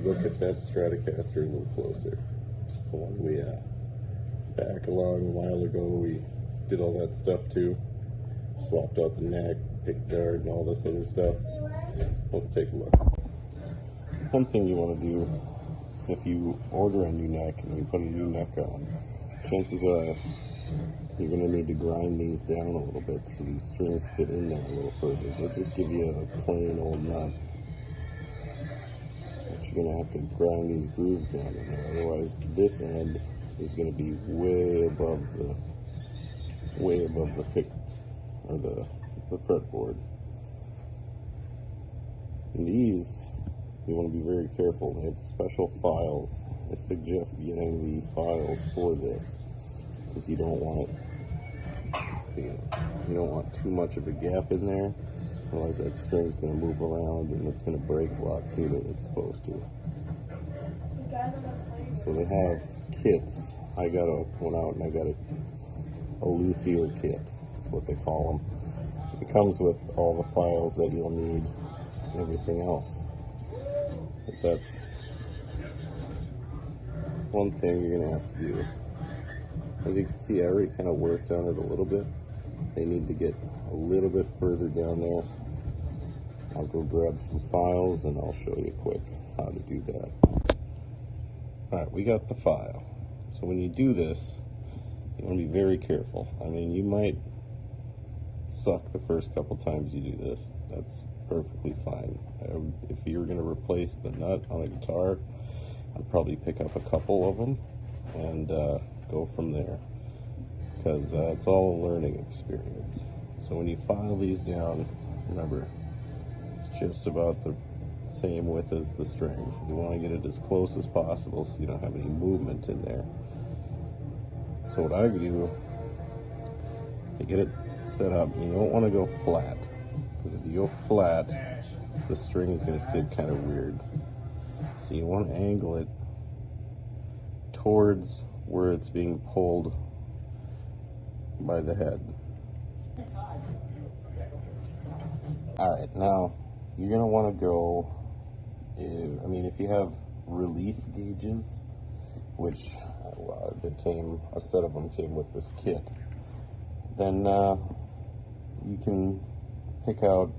look at that Stratocaster a little closer. The one we back along a while ago, we did all that stuff too. Swapped out the neck, pick guard, and all this other stuff. Let's take a look. One thing you want to do is if you order a new neck and you put a new neck on, chances are you're going to need to grind these down a little bit so these strings fit in there a little further. They'll just give you a plain old nut. But you're going to have to grind these grooves down in there. Otherwise, this end is going to be way above the pick or the fretboard. And these, you want to be very careful. They have special files. I suggest getting the files for this because you don't want too much of a gap in there. Otherwise, that string's going to move around and it's going to break a lot sooner than it's supposed to. So they have kits. I went out and I got a luthier kit. That's what they call them. It comes with all the files that you'll need and everything else. But that's one thing you're going to have to do. As you can see, I already kind of worked on it a little bit. They need to get a little bit further down there. I'll go grab some files and I'll show you quick how to do that. Alright, we got the file. So when you do this, you want to be very careful. I mean, you might suck the first couple times you do this. That's perfectly fine. If you're going to replace the nut on a guitar, I'd probably pick up a couple of them and go from there, because it's all a learning experience. So when you file these down, remember, it's just about the same width as the string. You want to get it as close as possible so you don't have any movement in there. So what I do, to get it set up, you don't want to go flat, because if you go flat, the string is going to sit kind of weird. So you want to angle it towards where it's being pulled by the head. Alright, now you're going to want to go, if you have relief gauges, which a set of them came with this kit, then you can pick out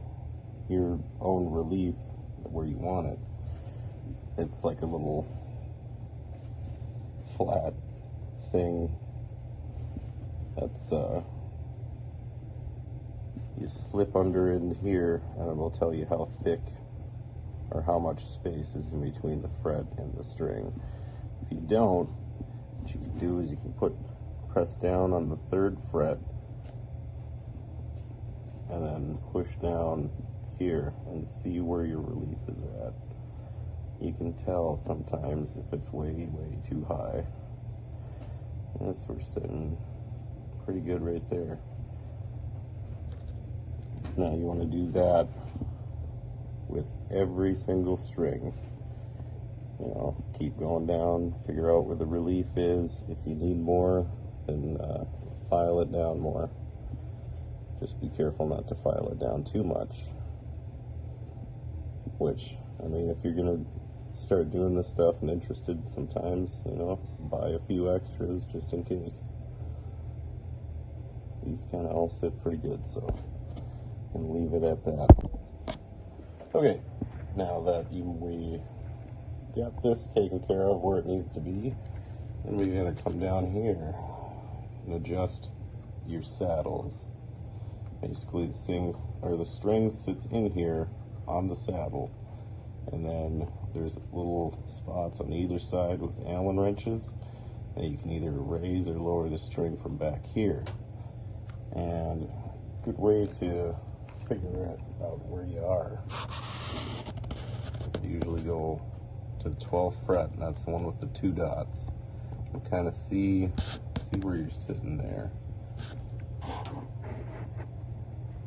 your own relief where you want it. It's like a little flat thing that's you slip under in here and it will tell you how thick or how much space is in between the fret and the string. If you don't, what you can do is you can press down on the 3rd fret and then push down here and see where your relief is at. You can tell sometimes if it's way too high. Yes, we're sitting pretty good right there. Now you want to do that with every single string. Keep going down, figure out where the relief is. If you need more, then file it down more. Just be careful not to file it down too much. Which, if you're going to start doing this stuff and interested sometimes, buy a few extras just in case. These kind of all sit pretty good, so I'm going to leave it at that. Okay, now that we got this taken care of where it needs to be, then we're going to come down here and adjust your saddles. Basically, the string sits in here on the saddle, and then there's little spots on either side with Allen wrenches, and you can either raise or lower the string from back here. And a good way to figure out where you are is to usually go to the 12th fret, and that's the one with the 2 dots, and kind of see where you're sitting there,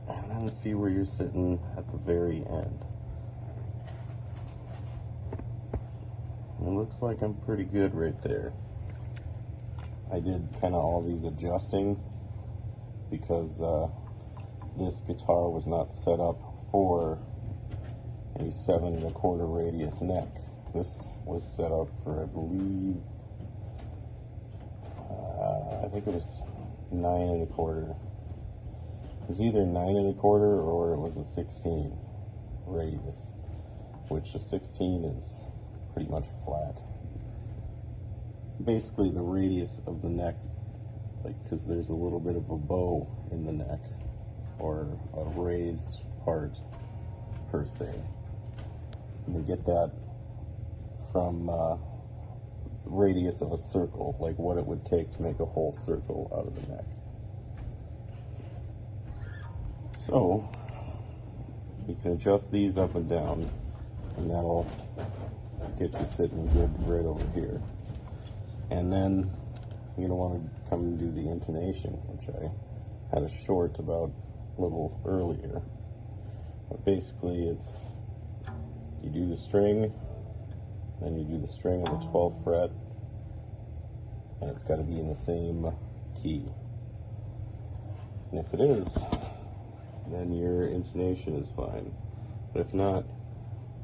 and then see where you're sitting at the very end. It looks like I'm pretty good right there. I did kind of all these adjusting because this guitar was not set up for a 7 1/4 radius neck. this was set up for, I believe, I think it was 9 1/4. It was either 9 1/4 or it was a 16 radius, which a 16 is pretty much flat. Basically the radius of the neck, like, because there's a little bit of a bow in the neck, or a raised part per se. And you get that from radius of a circle, like what it would take to make a whole circle out of the neck. So you can adjust these up and down, and that'll get you sitting good right over here. And then you're going to want to come and do the intonation, which I had a short about a little earlier. But basically it's, you do the string, then you do the string on the 12th fret, and it's got to be in the same key. And if it is, then your intonation is fine. But if not,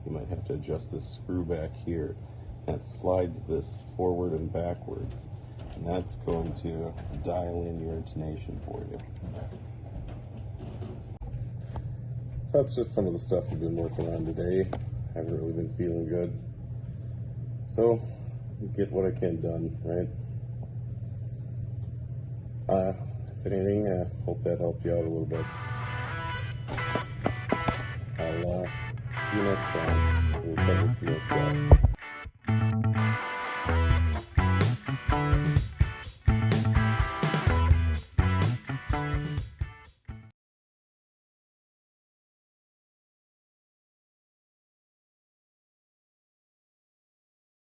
you might have to adjust this screw back here. That slides this forward and backwards, and that's going to dial in your intonation for you. So that's just some of the stuff I've been working on today. I haven't really been feeling good, so get what I can done, right? If anything, I hope that helped you out a little bit. I'll see you next time. We'll cover some more stuff.